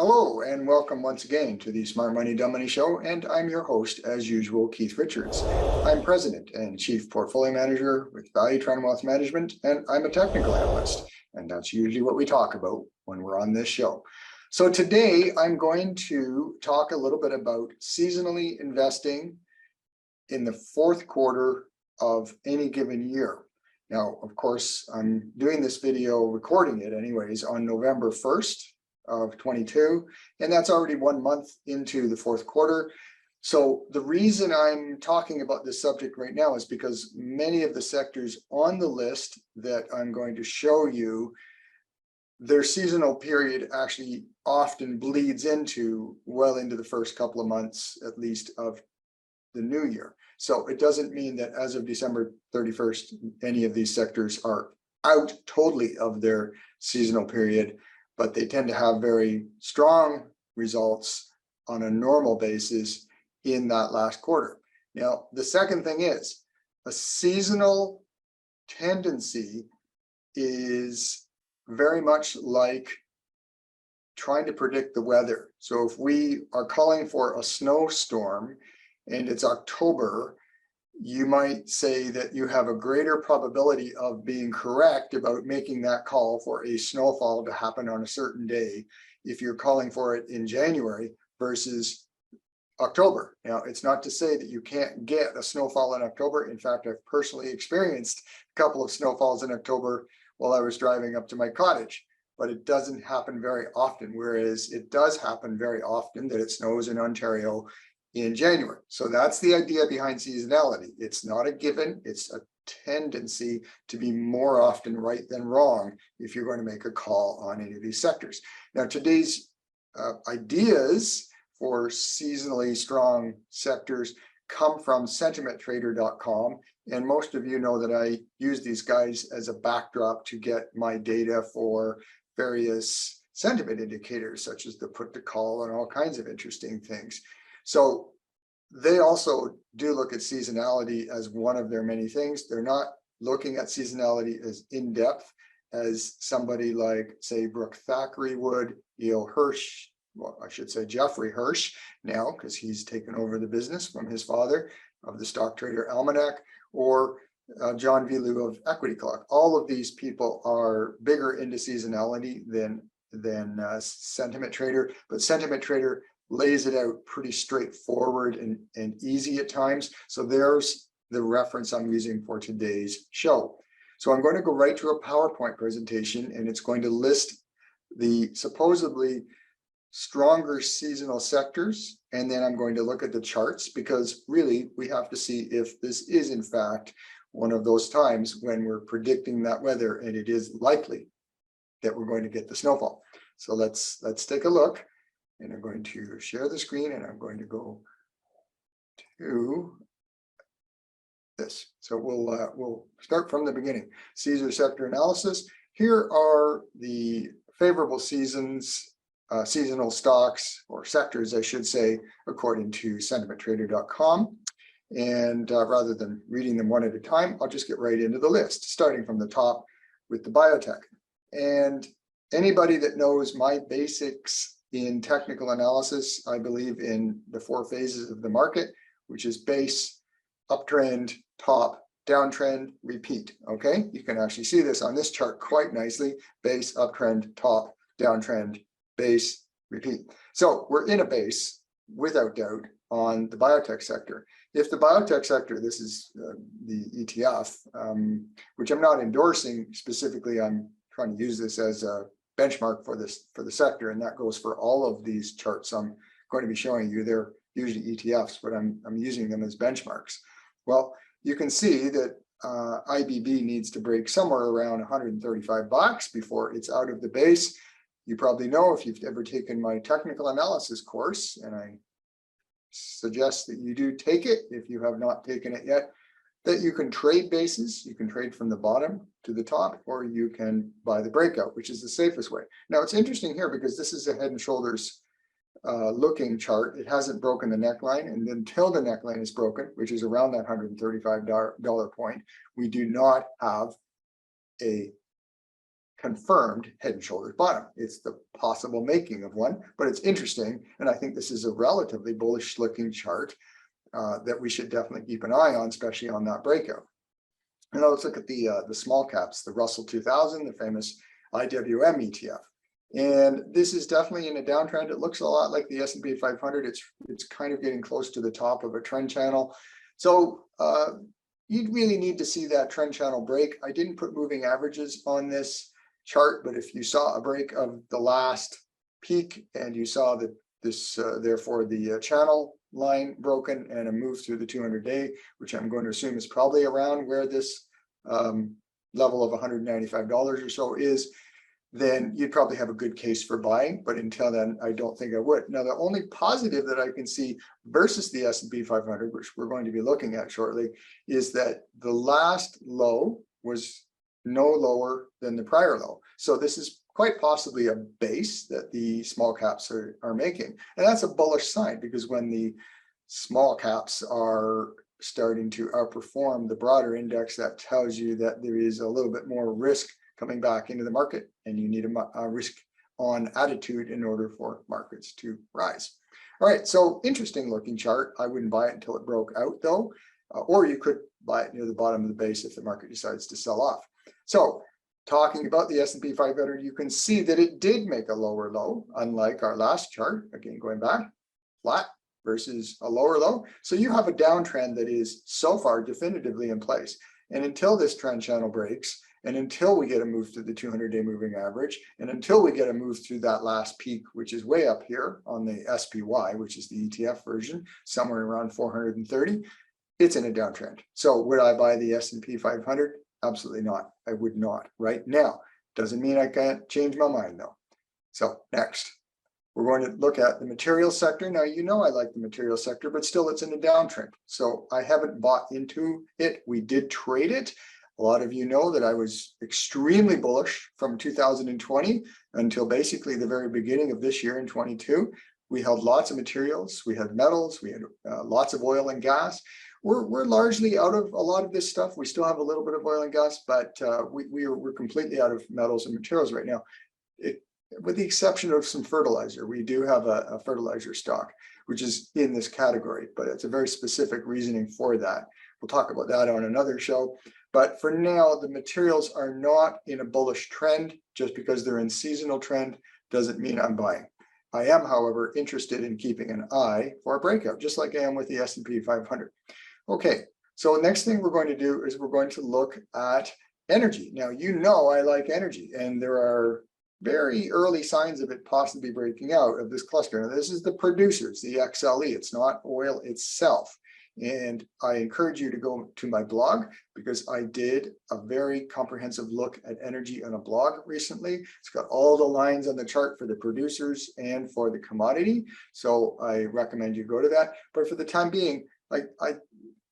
Hello and welcome once again to the Smart Money Dumb Money Show, and I'm your host as usual, Keith Richards. I'm President and Chief Portfolio Manager with Value Trend Wealth Management, and I'm a technical analyst, and that's usually what we talk about when we're on this show. So today I'm going to talk a little bit about seasonally investing in the fourth quarter of any given year. Now, of course, I'm doing this video, recording it anyways, on November 1st. Of 22, and that's already 1 month into the fourth quarter. So the reason I'm talking about this subject right now is because many of the sectors on the list that I'm going to show you, their seasonal period actually often bleeds into well into the first couple of months, at least, of the new year. So it doesn't mean that as of December 31st, any of these sectors are out totally of their seasonal period, but they tend to have very strong results on a normal basis in that last quarter. Now, the second thing is a seasonal tendency is very much like trying to predict the weather. So if we are calling for a snowstorm and it's October, you might say that you have a greater probability of being correct about making that call for a snowfall to happen on a certain day if you're calling for it in January versus October. Now, it's not to say that you can't get a snowfall in October. In fact, I've personally experienced a couple of snowfalls in October while I was driving up to my cottage, but it doesn't happen very often, whereas it does happen very often that it snows in Ontario in January. So that's the idea behind seasonality. It's not a given, it's a tendency to be more often right than wrong if you're going to make a call on any of these sectors. Now, today's ideas for seasonally strong sectors come from sentimenttrader.com, and most of you know that I use these guys as a backdrop to get my data for various sentiment indicators, such as the put to call and all kinds of interesting things. So they also do look at seasonality as one of their many things. They're not looking at seasonality as in-depth as somebody like, say, Brooke Thackeray would, E.O. Hirsch, well, I should say Jeffrey Hirsch now, because he's taken over the business from his father of the Stock Trader Almanac, or John Vilu of Equity Clock. All of these people are bigger into seasonality than Sentiment Trader, but Sentiment Trader lays it out pretty straightforward and easy at times. So there's the reference I'm using for today's show. So I'm going to go right to a PowerPoint presentation, and it's going to list the supposedly stronger seasonal sectors. And then I'm going to look at the charts, because really we have to see if this is in fact one of those times when we're predicting that weather and it is likely that we're going to get the snowfall. So let's take a look. And I'm going to share the screen, and I'm going to go to this. So we'll start from the beginning. Caesar sector analysis. Here are the favorable seasonal stocks, or sectors, I should say, according to sentimenttrader.com. And rather than reading them one at a time, I'll just get right into the list, starting from the top with the biotech. And anybody that knows my basics in technical analysis, I believe in the 4 phases of the market, which is base, uptrend, top, downtrend, repeat. Okay, you can actually see this on this chart quite nicely: base, uptrend, top, downtrend, base, repeat. So we're in a base without doubt on the biotech sector. If the biotech sector, this is the ETF, which I'm not endorsing specifically, I'm trying to use this as a benchmark for the sector, and that goes for all of these charts I'm going to be showing you. They're usually ETFs, but I'm using them as benchmarks. Well, you can see that IBB needs to break somewhere around 135 bucks before it's out of the base. You probably know, if you've ever taken my technical analysis course, and I suggest that you do take it if you have not taken it yet, that you can trade bases. You can trade from the bottom to the top, or you can buy the breakout, which is the safest way. Now, it's interesting here because this is a head and shoulders looking chart. It hasn't broken the neckline, and until the neckline is broken, which is around that $135 point, we do not have a confirmed head and shoulders bottom. It's the possible making of one, but it's interesting. And I think this is a relatively bullish looking chart that we should definitely keep an eye on, especially on that breakout. And now let's look at the small caps, the Russell 2000, the famous IWM ETF. And this is definitely in a downtrend. It looks a lot like the S&P 500. It's kind of getting close to the top of a trend channel. So you'd really need to see that trend channel break. I didn't put moving averages on this chart, but if you saw a break of the last peak and you saw that this, therefore the channel line broken and a move through the 200-day, which I'm going to assume is probably around where this level of $195 or so is, then you'd probably have a good case for buying. But until then, I don't think I would. Now, the only positive that I can see versus the S&P 500, which we're going to be looking at shortly, is that the last low was no lower than the prior low. So this is quite possibly a base that the small caps are making. And that's a bullish sign, because when the small caps are starting to outperform the broader index, that tells you that there is a little bit more risk coming back into the market, and you need a risk on attitude in order for markets to rise. All right, so interesting looking chart. I wouldn't buy it until it broke out though, or you could buy it near the bottom of the base if the market decides to sell off. So talking about the S&P 500, you can see that it did make a lower low, unlike our last chart. Again, going back, flat versus a lower low. So you have a downtrend that is so far definitively in place. And until this trend channel breaks, and until we get a move through the 200-day moving average, and until we get a move through that last peak, which is way up here on the SPY, which is the ETF version, somewhere around 430, it's in a downtrend. So would I buy the S&P 500? Absolutely not. I would not right now. Doesn't mean I can't change my mind though. So next, we're going to look at the materials sector. Now, you know I like the materials sector, but still it's in a downtrend. So I haven't bought into it. We did trade it. A lot of you know that I was extremely bullish from 2020 until basically the very beginning of this year in 22. We held lots of materials. We had metals. We had lots of oil and gas. We're largely out of a lot of this stuff. We still have a little bit of oil and gas, but we're completely out of metals and materials right now. With the exception of some fertilizer. We do have a fertilizer stock, which is in this category, but it's a very specific reasoning for that. We'll talk about that on another show. But for now, the materials are not in a bullish trend. Just because they're in seasonal trend doesn't mean I'm buying. I am, however, interested in keeping an eye for a breakout, just like I am with the S&P 500. Okay, so next thing we're going to do is we're going to look at energy. Now, you know I like energy, and there are very early signs of it possibly breaking out of this cluster. Now, this is the producers, the XLE. It's not oil itself. And I encourage you to go to my blog, because I did a very comprehensive look at energy on a blog recently. It's got all the lines on the chart for the producers and for the commodity. So I recommend you go to that. But for the time being, I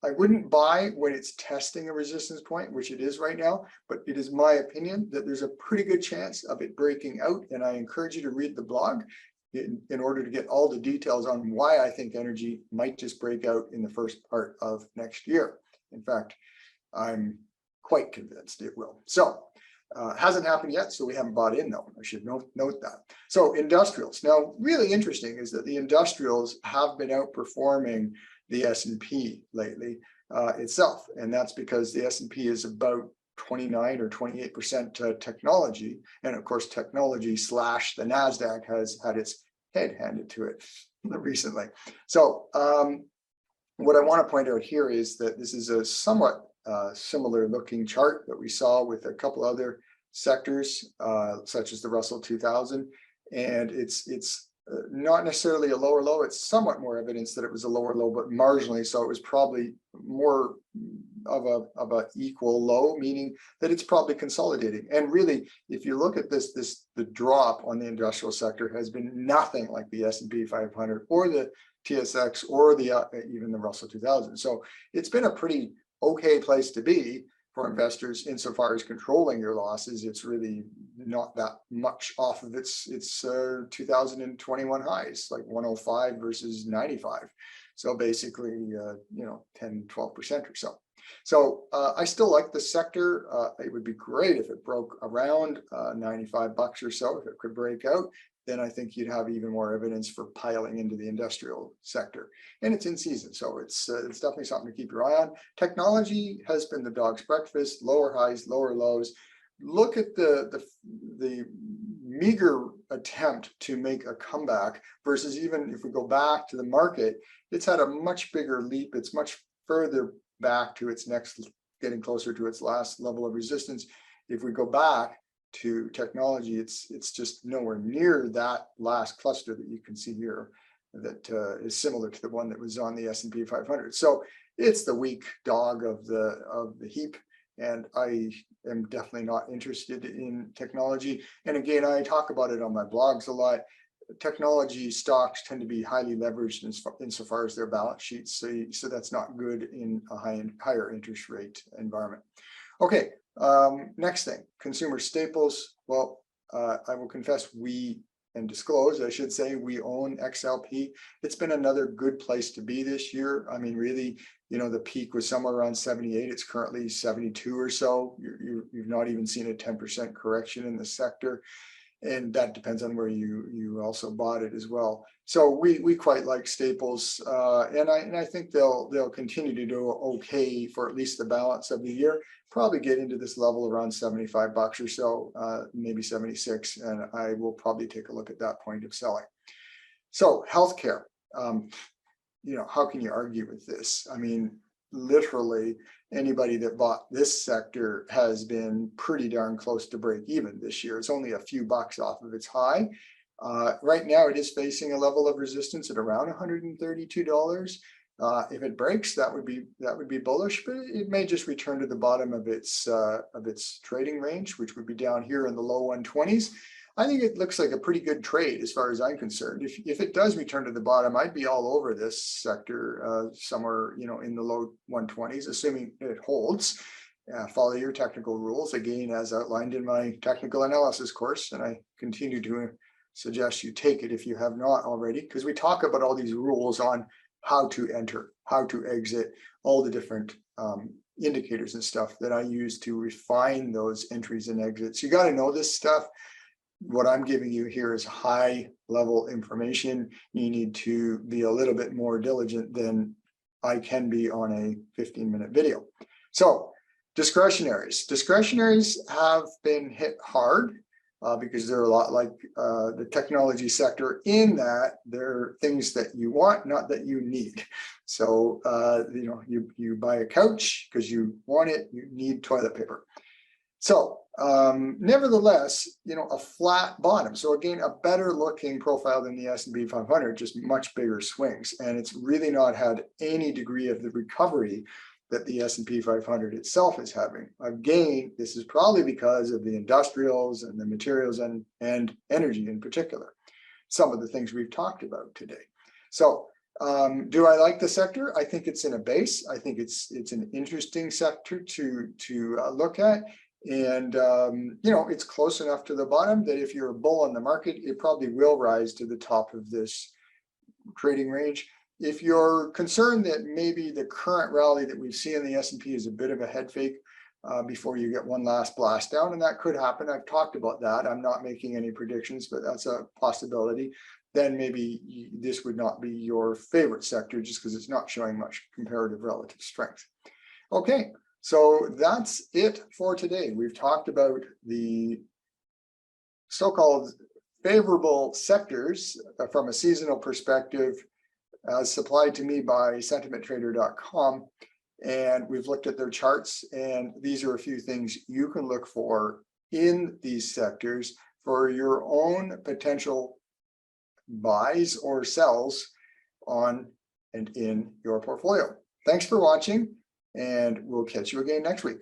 wouldn't buy when it's testing a resistance point, which it is right now, but it is my opinion that there's a pretty good chance of it breaking out. And I encourage you to read the blog in order to get all the details on why I think energy might just break out in the first part of next year. In fact, I'm quite convinced it will. So hasn't happened yet, so we haven't bought in though. I should note that. So industrials. Now, really interesting is that the industrials have been outperforming the S&P lately itself. And that's because the S&P is about 29 or 28% technology. And of course, technology / the NASDAQ has had its head handed to it recently. So what I want to point out here is that this is a somewhat similar looking chart that we saw with a couple other sectors, such as the Russell 2000. And it's not necessarily a lower low. It's somewhat more evidence that it was a lower low, but marginally. So it was probably more of a equal low, meaning that it's probably consolidating. And really, if you look at the drop on the industrial sector has been nothing like the S&P 500 or the TSX or the even the Russell 2000. So it's been a pretty okay place to be for investors insofar as controlling your losses. It's really not that much off of its 2021 highs, like 105 versus 95. So basically, 10, 12% or so. So I still like the sector. It would be great if it broke around 95 bucks or so. If it could break out, then I think you'd have even more evidence for piling into the industrial sector. And it's in season, so it's definitely something to keep your eye on. Technology has been the dog's breakfast, lower highs, lower lows. Look at the meager attempt to make a comeback versus, even if we go back to the market, it's had a much bigger leap. It's much further back to its next, getting closer to its last level of resistance. If we go back to technology, it's just nowhere near that last cluster that you can see here that is similar to the one that was on the S&P 500. So it's the weak dog of the heap, and I am definitely not interested in technology. And again, I talk about it on my blogs a lot. Technology stocks tend to be highly leveraged insofar as their balance sheets, so that's not good in a higher interest rate environment. Okay, next thing, consumer staples. Well, I will confess and disclose, I should say, we own XLP. It's been another good place to be this year. I mean, really, the peak was somewhere around 78. It's currently 72 or so. You've not even seen a 10% correction in the sector. And that depends on where you also bought it as well. So we quite like staples, and I think they'll continue to do okay for at least the balance of the year. Probably get into this level around 75 bucks or so, maybe 76, and I will probably take a look at that point of selling. So healthcare, how can you argue with this? I mean, literally anybody that bought this sector has been pretty darn close to break even this year. It's only a few bucks off of its high. Right now it is facing a level of resistance at around $132. If it breaks, that would be bullish, but it may just return to the bottom of its trading range, which would be down here in the low 120s. I think it looks like a pretty good trade as far as I'm concerned. If it does return to the bottom, I'd be all over this sector somewhere, in the low 120s, assuming it holds. Follow your technical rules, again, as outlined in my technical analysis course, and I continue to suggest you take it if you have not already, because we talk about all these rules on how to enter, how to exit, all the different indicators and stuff that I use to refine those entries and exits. You got to know this stuff. What I'm giving you here is high level information. You need to be a little bit more diligent than I can be on a 15-minute video. So discretionaries. Discretionaries have been hit hard because they're a lot like the technology sector, in that they're things that you want, not that you need. So you buy a couch because you want it, you need toilet paper. So nevertheless, a flat bottom. So again, a better looking profile than the S&P 500, just much bigger swings. And it's really not had any degree of the recovery that the S&P 500 itself is having. Again, this is probably because of the industrials and the materials and energy in particular. Some of the things we've talked about today. So do I like the sector? I think it's in a base. I think it's an interesting sector to look at. And, it's close enough to the bottom that if you're a bull on the market, it probably will rise to the top of this trading range. If you're concerned that maybe the current rally that we've seen in the S&P is a bit of a head fake before you get one last blast down, and that could happen. I've talked about that. I'm not making any predictions, but that's a possibility. Then maybe this would not be your favorite sector just because it's not showing much comparative relative strength. Okay. So that's it for today. We've talked about the so-called favorable sectors from a seasonal perspective as supplied to me by sentimenttrader.com. And we've looked at their charts, and these are a few things you can look for in these sectors for your own potential buys or sells on and in your portfolio. Thanks for watching, and we'll catch you again next week.